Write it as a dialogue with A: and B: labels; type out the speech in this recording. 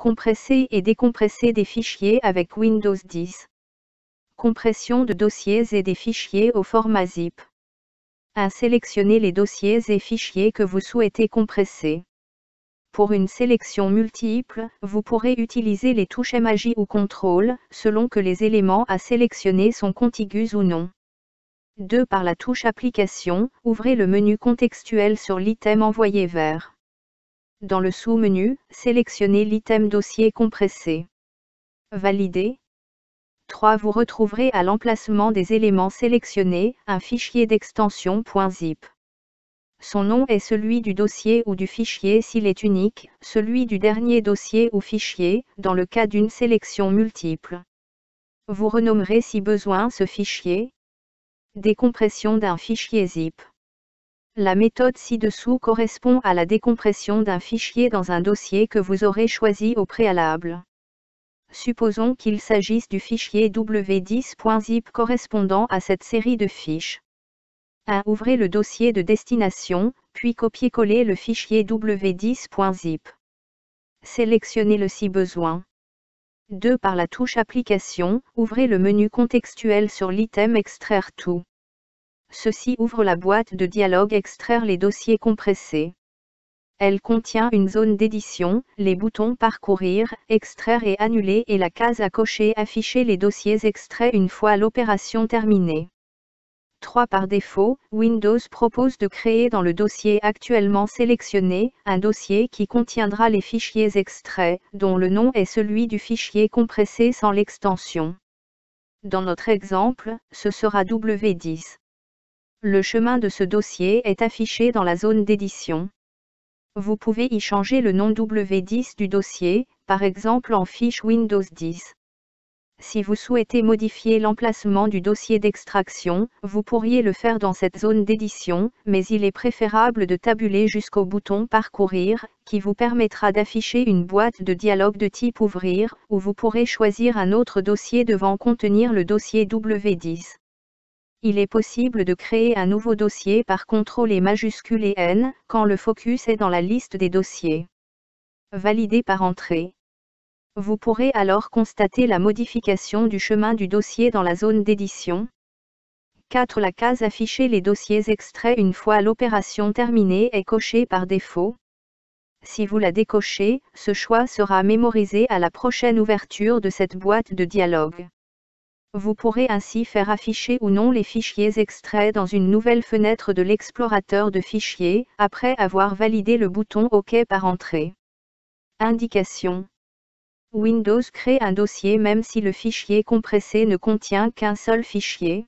A: Compresser et décompresser des fichiers avec Windows 10. Compression de dossiers et des fichiers au format zip. 1. Sélectionnez les dossiers et fichiers que vous souhaitez compresser. Pour une sélection multiple, vous pourrez utiliser les touches Maj ou CTRL, selon que les éléments à sélectionner sont contigus ou non. 2. Par la touche Application, ouvrez le menu contextuel sur l'item envoyé vers. Dans le sous-menu, sélectionnez l'item dossier compressé. Validez. 3. Vous retrouverez à l'emplacement des éléments sélectionnés, un fichier d'extension .zip. Son nom est celui du dossier ou du fichier s'il est unique, celui du dernier dossier ou fichier, dans le cas d'une sélection multiple. Vous renommerez si besoin ce fichier. Décompression d'un fichier zip. La méthode ci-dessous correspond à la décompression d'un fichier dans un dossier que vous aurez choisi au préalable. Supposons qu'il s'agisse du fichier w10.zip correspondant à cette série de fiches. 1. Ouvrez le dossier de destination, puis copiez-coller le fichier w10.zip. Sélectionnez-le si besoin. 2. Par la touche Application, ouvrez le menu contextuel sur l'item Extraire tout. Ceci ouvre la boîte de dialogue Extraire les dossiers compressés. Elle contient une zone d'édition, les boutons Parcourir, Extraire et Annuler et la case à cocher Afficher les dossiers extraits une fois l'opération terminée. 3. Par défaut, Windows propose de créer dans le dossier actuellement sélectionné, un dossier qui contiendra les fichiers extraits, dont le nom est celui du fichier compressé sans l'extension. Dans notre exemple, ce sera W10. Le chemin de ce dossier est affiché dans la zone d'édition. Vous pouvez y changer le nom W10 du dossier, par exemple en fiche Windows 10. Si vous souhaitez modifier l'emplacement du dossier d'extraction, vous pourriez le faire dans cette zone d'édition, mais il est préférable de tabuler jusqu'au bouton Parcourir, qui vous permettra d'afficher une boîte de dialogue de type Ouvrir, où vous pourrez choisir un autre dossier devant contenir le dossier W10. Il est possible de créer un nouveau dossier par CTRL et majuscule et N, quand le focus est dans la liste des dossiers. Validé par entrée. Vous pourrez alors constater la modification du chemin du dossier dans la zone d'édition. 4. La case Afficher les dossiers extraits une fois l'opération terminée est cochée par défaut. Si vous la décochez, ce choix sera mémorisé à la prochaine ouverture de cette boîte de dialogue. Vous pourrez ainsi faire afficher ou non les fichiers extraits dans une nouvelle fenêtre de l'explorateur de fichiers, après avoir validé le bouton OK par entrée. Indication. Windows crée un dossier même si le fichier compressé ne contient qu'un seul fichier.